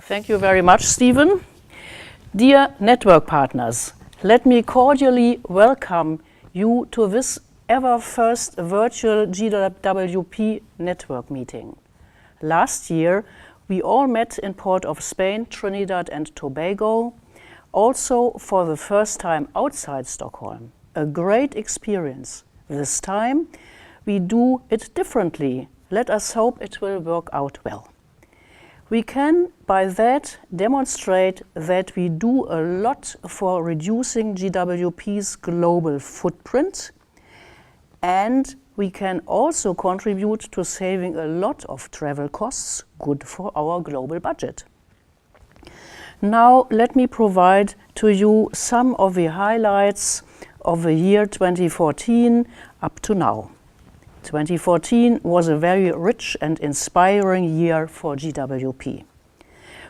Thank you very much, Stephen. Dear network partners, let me cordially welcome you to this ever first virtual GWP Network Meeting. Last year, we all met in Port of Spain, Trinidad and Tobago, also for the first time outside Stockholm. A great experience. This time, we do it differently. Let us hope it will work out well. We can, by that, demonstrate that we do a lot for reducing GWP's global footprint, and we can also contribute to saving a lot of travel costs, good for our global budget. Now, let me provide to you some of the highlights of the year 2014 up to now. 2014 was a very rich and inspiring year for GWP.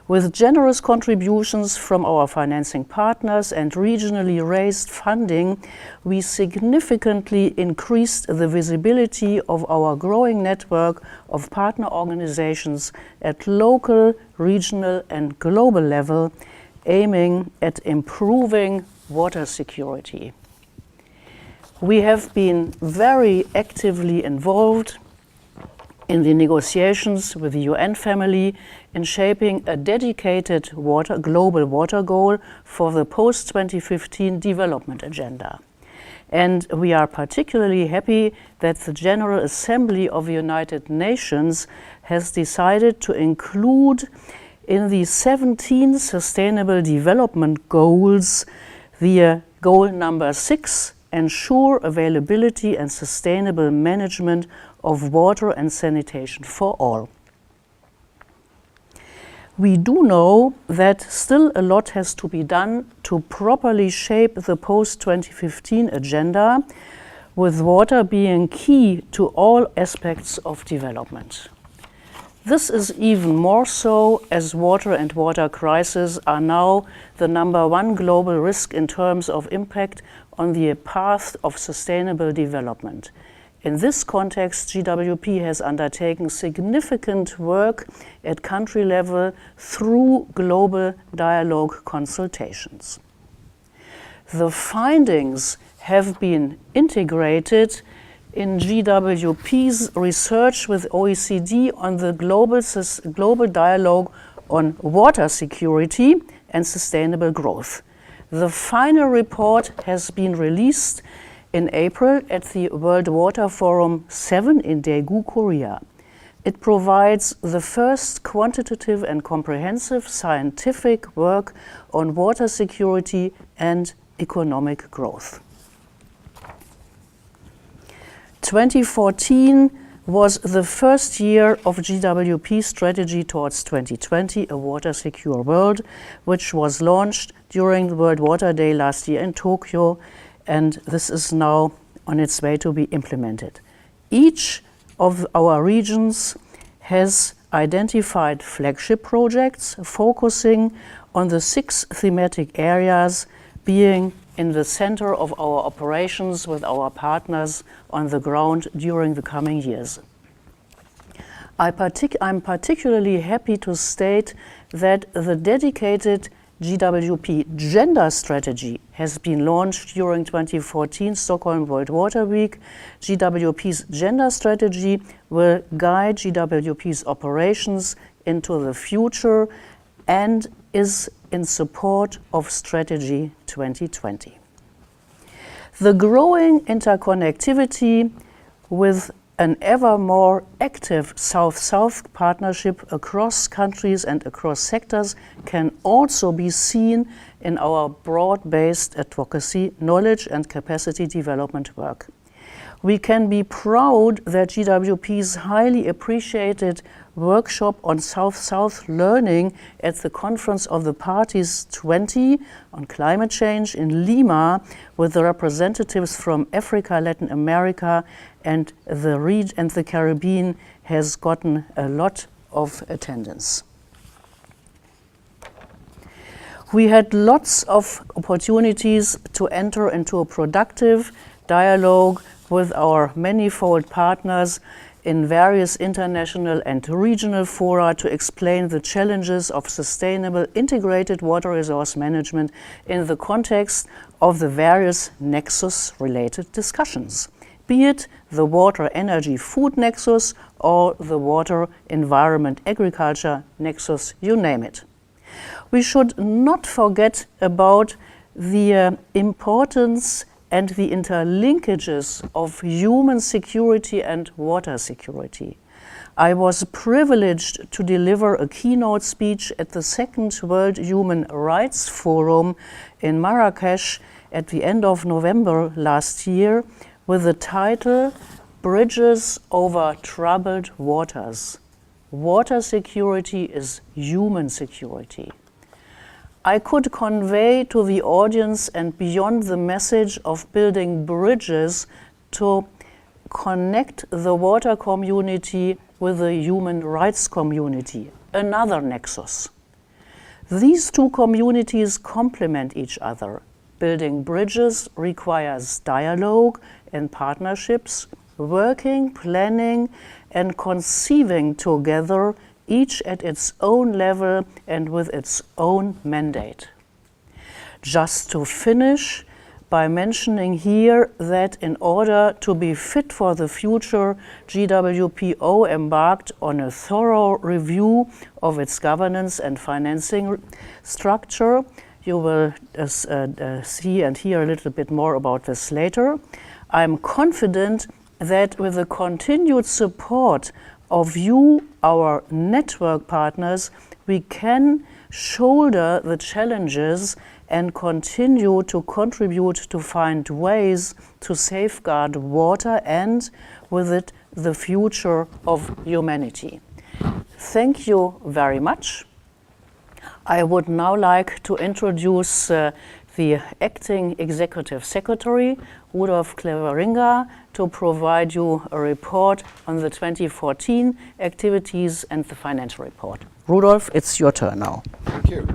With generous contributions from our financing partners and regionally raised funding, we significantly increased the visibility of our growing network of partner organizations at local, regional and global level, aiming at improving water security. We have been very actively involved in the negotiations with the UN family in shaping a dedicated global water goal for the post-2015 development agenda. And we are particularly happy that the General Assembly of the United Nations has decided to include in the 17 Sustainable Development Goals the goal number 6, ensure availability and sustainable management of water and sanitation for all. We do know that still a lot has to be done to properly shape the post-2015 agenda, with water being key to all aspects of development. This is even more so as water and water crises are now the #1 global risk in terms of impact on the path of sustainable development. In this context, GWP has undertaken significant work at country level through global dialogue consultations. The findings have been integrated in GWP's research with OECD on the global dialogue on water security and sustainable growth. The final report has been released in April at the World Water Forum 7 in Daegu, Korea. It provides the first quantitative and comprehensive scientific work on water security and economic growth. 2014 was the first year of GWP strategy towards 2020, a water secure world, which was launched during the World Water Day last year in Tokyo, and this is now on its way to be implemented. Each of our regions has identified flagship projects focusing on the 6 thematic areas being in the center of our operations with our partners on the ground during the coming years. I'm particularly happy to state that the dedicated GWP Gender Strategy has been launched during 2014 Stockholm World Water Week. GWP's Gender Strategy will guide GWP's operations into the future and is in support of Strategy 2020. The growing interconnectivity with an ever more active South-South partnership across countries and across sectors can also be seen in our broad-based advocacy, knowledge and capacity development work. We can be proud that GWP's highly appreciated workshop on South-South learning at the Conference of the Parties 20 on climate change in Lima with the representatives from Africa, Latin America and the Caribbean has gotten a lot of attendance. We had lots of opportunities to enter into a productive dialogue with our manifold partners in various international and regional fora to explain the challenges of sustainable integrated water resource management in the context of the various nexus-related discussions, be it the water, energy, food nexus or the water, environment, agriculture nexus, you name it. We should not forget about the importance and the interlinkages of human security and water security. I was privileged to deliver a keynote speech at the Second World Human Rights Forum in Marrakesh at the end of November last year with the title Bridges Over Troubled Waters. Water security is human security. I could convey to the audience and beyond the message of building bridges to connect the water community with the human rights community, another nexus. These two communities complement each other. Building bridges requires dialogue and partnerships, working, planning, and conceiving together, each at its own level and with its own mandate. Just to finish by mentioning here that in order to be fit for the future, GWPO embarked on a thorough review of its governance and financing structure. You will see and hear a little bit more about this later. I'm confident that with the continued support of you, our network partners, we can shoulder the challenges and continue to contribute to find ways to safeguard water and, with it, the future of humanity. Thank you very much. I would now like to introduce the Acting Executive Secretary, Rudolph Cleveringa, to provide you a report on the 2014 activities and the financial report. Rudolph, it's your turn now. Thank you.